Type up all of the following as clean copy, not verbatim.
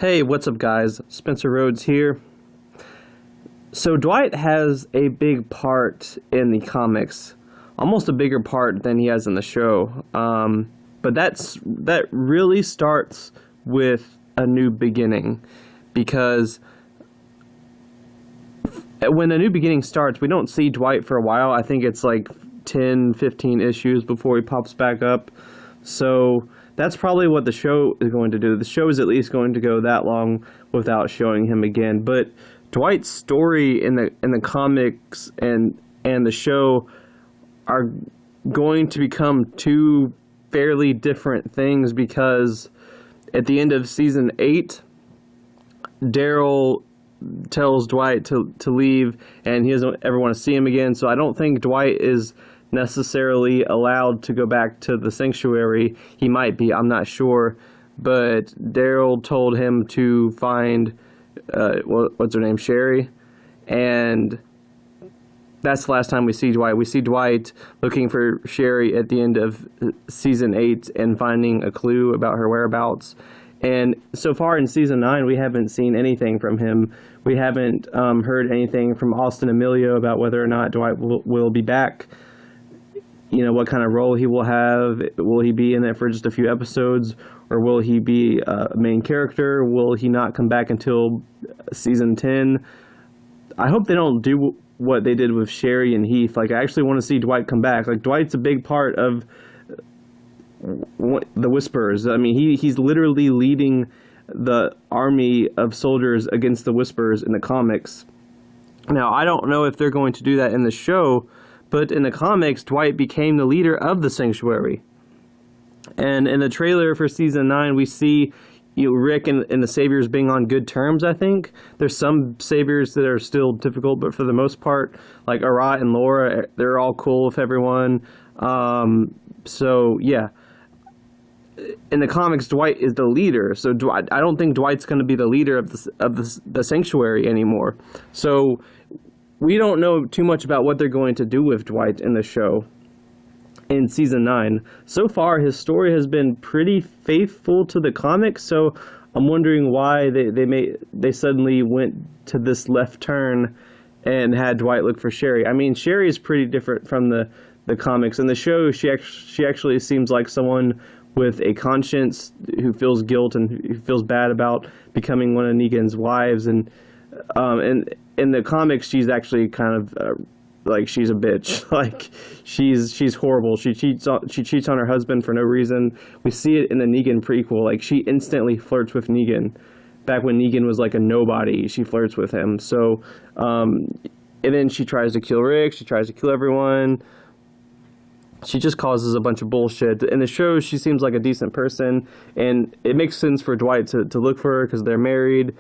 Hey, what's up, guys? Spencer Rhodes here. So Dwight has a big part in the comics, almost a bigger part than he has in the show. But that really starts with a new beginning, because when a new beginning starts, we don't see Dwight for a while. I think it's like 10, 15 issues before he pops back up. So that's probably what the show is going to do. The show is at least going to go that long without showing him again. But Dwight's story in the comics and the show are going to become two fairly different things, because at the end of season 8, Daryl tells Dwight to leave, and he doesn't ever want to see him again. So I don't think Dwight is necessarily allowed to go back to the sanctuary. He might be, I'm not sure, but Daryl told him to find what's her name, Sherry, and that's the last time we see Dwight. We see Dwight looking for Sherry at the end of season 8 and finding a clue about her whereabouts. And so far in season 9, we haven't seen anything from him. We haven't heard anything from Austin Emilio about whether or not Dwight will be back. You know, what kind of role he will have. Will he be in it for just a few episodes, or will he be a main character? Will he not come back until season 10? I hope they don't do what they did with Sherry and Heath. Like, I actually want to see Dwight come back. Like, Dwight's a big part of the Whisperers. I mean, he's literally leading the army of soldiers against the Whisperers in the comics. Now, I don't know if they're going to do that in the show, but in the comics, Dwight became the leader of the Sanctuary. And in the trailer for season 9, we see Rick and the Saviors being on good terms, I think. There's some Saviors that are still difficult, but for the most part, like Arat and Laura, they're all cool with everyone. So, yeah. In the comics, Dwight is the leader. So I don't think Dwight's going to be the leader of the Sanctuary anymore. So we don't know too much about what they're going to do with Dwight in the show in season 9. So far, his story has been pretty faithful to the comics, so I'm wondering why they suddenly went to this left turn and had Dwight look for Sherry. I mean, Sherry is pretty different from the comics. In the show, she actually seems like someone with a conscience who feels guilt and who feels bad about becoming one of Negan's wives. And in the comics, she's actually kind of like, she's a bitch. Like, she's horrible. She cheats on her husband for no reason. We see it in the Negan prequel. Like, she instantly flirts with Negan. Back when Negan was like a nobody, she flirts with him. So, and then she tries to kill Rick. She tries to kill everyone. She just causes a bunch of bullshit. In the show, she seems like a decent person, and it makes sense for Dwight to look for her because they're married.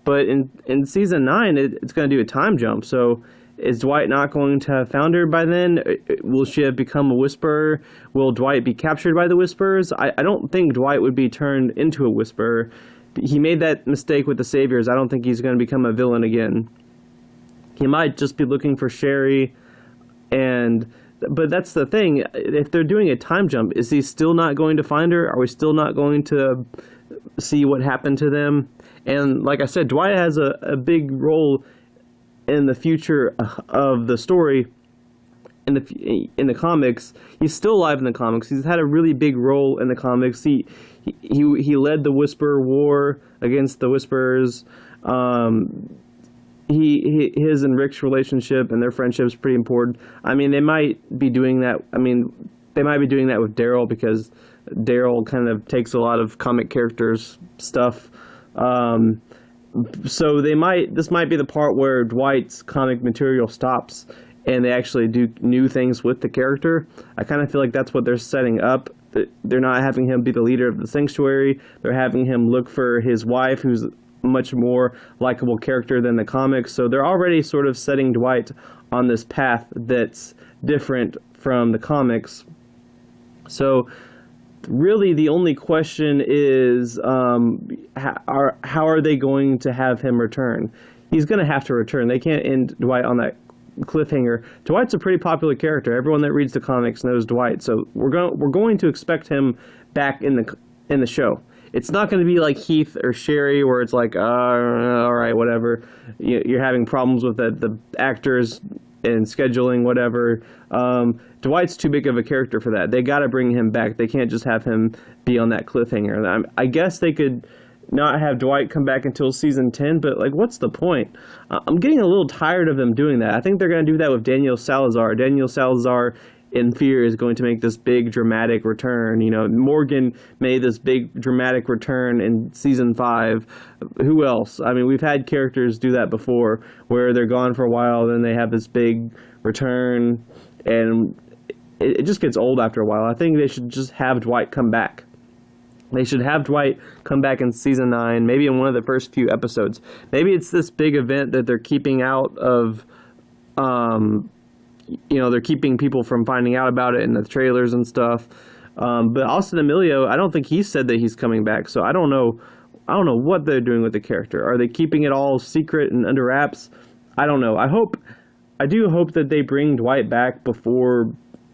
But in season 9, it's going to do a time jump. So is Dwight not going to have found her by then? Will she have become a Whisperer? Will Dwight be captured by the Whisperers? I don't think Dwight would be turned into a Whisperer. He made that mistake with the Saviors. I don't think he's going to become a villain again. He might just be looking for Sherry, but that's the thing. If they're doing a time jump, is he still not going to find her? Are we still not going to see what happened to them? And like I said, Dwight has a big role in the future of the story. In the comics, he's still alive in the comics. He's had a really big role in the comics. He led the Whisperer War against the Whisperers. His and Rick's relationship and their friendship is pretty important. I mean, they might be doing that. I mean, they might be doing that with Daryl, because Daryl kind of takes a lot of comic characters' stuff. So this might be the part where Dwight's comic material stops and they actually do new things with the character. I kind of feel like that's what they're setting up. They're not having him be the leader of the Sanctuary. They're having him look for his wife, who's much more likable character than the comics. So they're already sort of setting Dwight on this path that's different from the comics. So really the only question is, how are they going to have him return? He's going to have to return. They can't end Dwight on that cliffhanger. Dwight's a pretty popular character. Everyone that reads the comics knows Dwight. So we're going to expect him back in the show. It's not going to be like Heath or Sherry where it's like, all right, whatever. You're having problems with the actors and scheduling, whatever. Dwight's too big of a character for that. They got to bring him back. They can't just have him be on that cliffhanger. I guess they could not have Dwight come back until season 10, but like, what's the point? I'm getting a little tired of them doing that. I think they're going to do that with Daniel Salazar. Daniel Salazar in Fear is going to make this big dramatic return. Morgan made this big dramatic return in season 5. Who else? I mean, we've had characters do that before where they're gone for a while, then they have this big return, and it just gets old after a while. I think they should just have Dwight come back. They should have Dwight come back in season 9, maybe in one of the first few episodes. Maybe it's this big event that they're keeping out of, they're keeping people from finding out about it in the trailers and stuff. But Austin Emilio, I don't think he said that he's coming back, so I don't know what they're doing with the character. Are they keeping it all secret and under wraps? I don't know. I do hope that they bring Dwight back before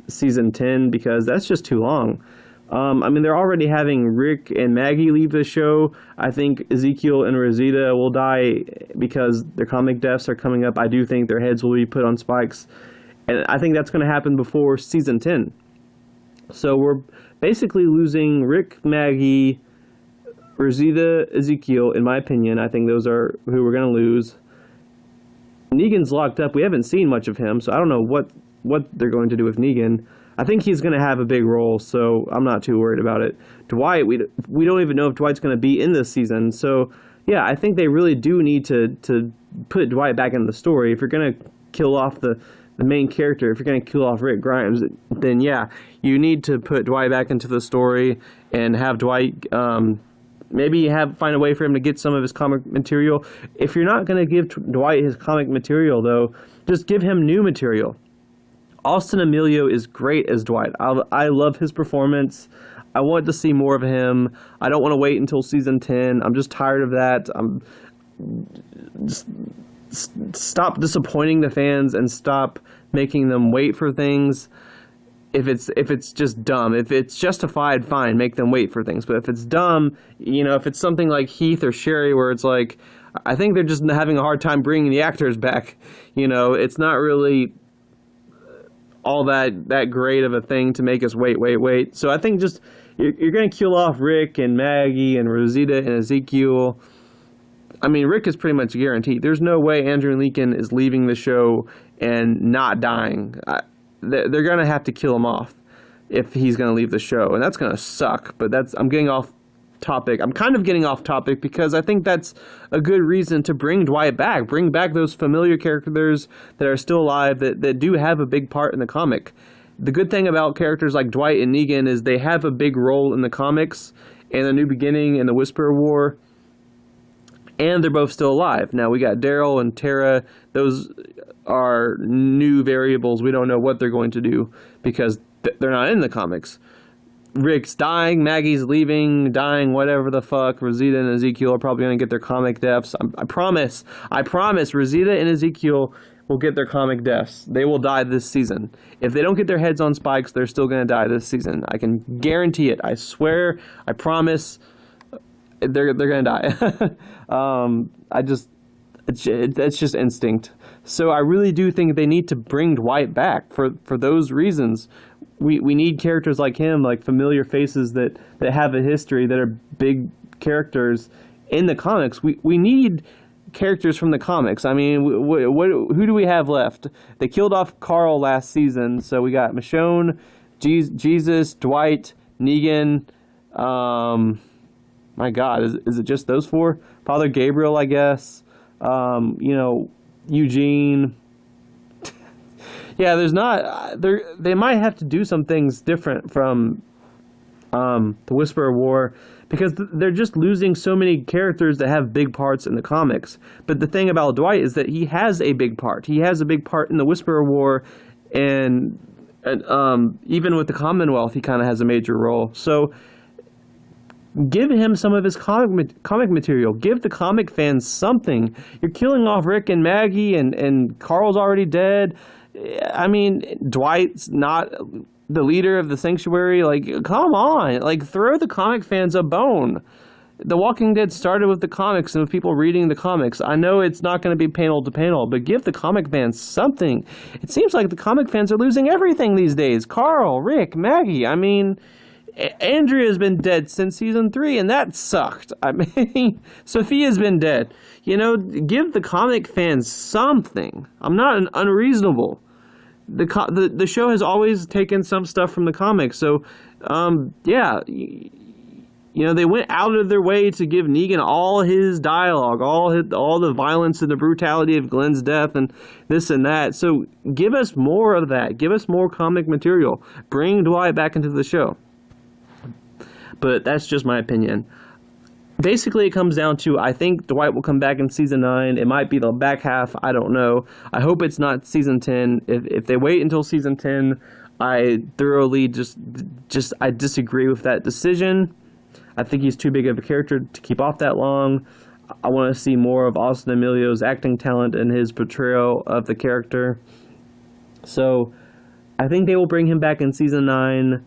season 10, because that's just too long. They're already having Rick and Maggie leave the show. I think Ezekiel and Rosita will die because their comic deaths are coming up. I do think their heads will be put on spikes. And I think that's going to happen before season 10. So we're basically losing Rick, Maggie, Rosita, Ezekiel, in my opinion. I think those are who we're going to lose. Negan's locked up. We haven't seen much of him, so I don't know what they're going to do with Negan. I think he's going to have a big role, so I'm not too worried about it. Dwight, we don't even know if Dwight's going to be in this season. So, yeah, I think they really do need to put Dwight back in the story. If you're going to kill off the main character, if you're going to kill off Rick Grimes, then, yeah, you need to put Dwight back into the story and have Dwight maybe find a way for him to get some of his comic material. If you're not going to give Dwight his comic material, though, just give him new material. Austin Emilio is great as Dwight. I love his performance. I want to see more of him. I don't want to wait until season 10. I'm just tired of that. Stop disappointing the fans and stop making them wait for things. If it's just dumb, if it's justified, fine, make them wait for things. But if it's dumb, if it's something like Heath or Sherry where it's like, I think they're just having a hard time bringing the actors back. It's not really all that great of a thing to make us wait. So I think just you're going to kill off Rick and Maggie and Rosita and Ezekiel. I mean, Rick is pretty much guaranteed. There's no way Andrew Lincoln is leaving the show and not dying. They're going to have to kill him off if he's going to leave the show, and that's going to suck. But I'm getting off topic. I'm kind of getting off topic because I think that's a good reason to bring Dwight back. Bring back those familiar characters that are still alive that do have a big part in the comic. The good thing about characters like Dwight and Negan is they have a big role in the comics and The New Beginning and the Whisperer War, and they're both still alive. Now we got Daryl and Tara. Those are new variables. We don't know what they're going to do because they're not in the comics. Rick's dying, Maggie's leaving, dying, whatever the fuck. Rosita and Ezekiel are probably going to get their comic deaths. I promise, Rosita and Ezekiel will get their comic deaths. They will die this season. If they don't get their heads on spikes, they're still going to die this season. I can guarantee it. I swear, I promise, they're going to die. It's just instinct. So I really do think they need to bring Dwight back for those reasons. We need characters like him, like familiar faces that have a history, that are big characters in the comics. We need characters from the comics. I mean, who do we have left? They killed off Carl last season, so we got Michonne, Jesus, Dwight, Negan. My God, is it just those 4? Father Gabriel, I guess. Eugene. Yeah, there's not. They might have to do some things different from the Whisperer War because they're just losing so many characters that have big parts in the comics. But the thing about Dwight is that he has a big part. He has a big part in the Whisperer War, and even with the Commonwealth, he kind of has a major role. So give him some of his comic material. Give the comic fans something. You're killing off Rick and Maggie, and Carl's already dead. I mean, Dwight's not the leader of the Sanctuary. Like, come on. Like, throw the comic fans a bone. The Walking Dead started with the comics and with people reading the comics. I know it's not going to be panel to panel, but give the comic fans something. It seems like the comic fans are losing everything these days. Carl, Rick, Maggie. I mean, Andrea's been dead since season 3, and that sucked. I mean, Sophia's been dead. You know, give the comic fans something. I'm not unreasonable. The show has always taken some stuff from the comics, so yeah. You know, they went out of their way to give Negan all his dialogue, all the violence and the brutality of Glenn's death and this and that. So give us more of that. Give us more comic material. Bring Dwight back into the show. But that's just my opinion. Basically, it comes down to, I think Dwight will come back in season 9. It might be the back half. I don't know. I hope it's not season 10. If they wait until season 10, I thoroughly I disagree with that decision. I think he's too big of a character to keep off that long. I want to see more of Austin Emilio's acting talent and his portrayal of the character. So I think they will bring him back in season 9.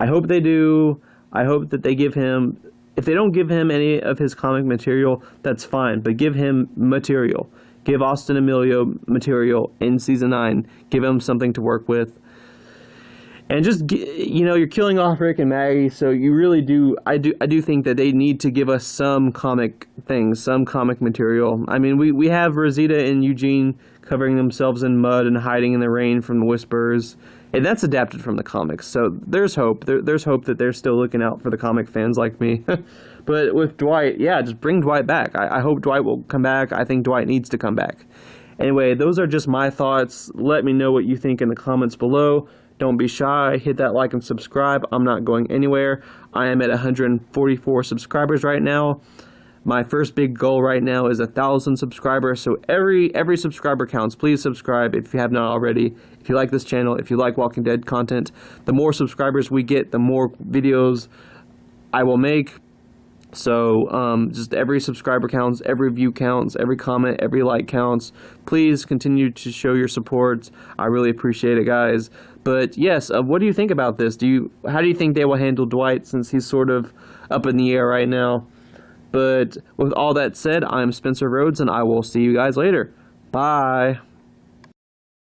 I hope they do. I hope that they give him... If they don't give him any of his comic material, that's fine. But give him material. Give Austin Emilio material in season 9. Give him something to work with. And just, you know, you're killing off Rick and Maggie, so you really do... I do think that they need to give us some comic things, some comic material. I mean, we have Rosita and Eugene covering themselves in mud and hiding in the rain from the Whisperers. And that's adapted from the comics, so there's hope. There's hope that they're still looking out for the comic fans like me. But with Dwight, yeah, just bring Dwight back. I hope Dwight will come back. I think Dwight needs to come back. Anyway, those are just my thoughts. Let me know what you think in the comments below. Don't be shy. Hit that like and subscribe. I'm not going anywhere. I am at 144 subscribers right now. My first big goal right now is 1,000 subscribers, so every subscriber counts. Please subscribe if you have not already. If you like this channel, if you like Walking Dead content, the more subscribers we get, the more videos I will make. So just every subscriber counts, every view counts, every comment, every like counts. Please continue to show your support. I really appreciate it, guys. But yes, what do you think about this? How do you think they will handle Dwight, since he's sort of up in the air right now? But with all that said, I'm Spencer Rhodes, and I will see you guys later. Bye.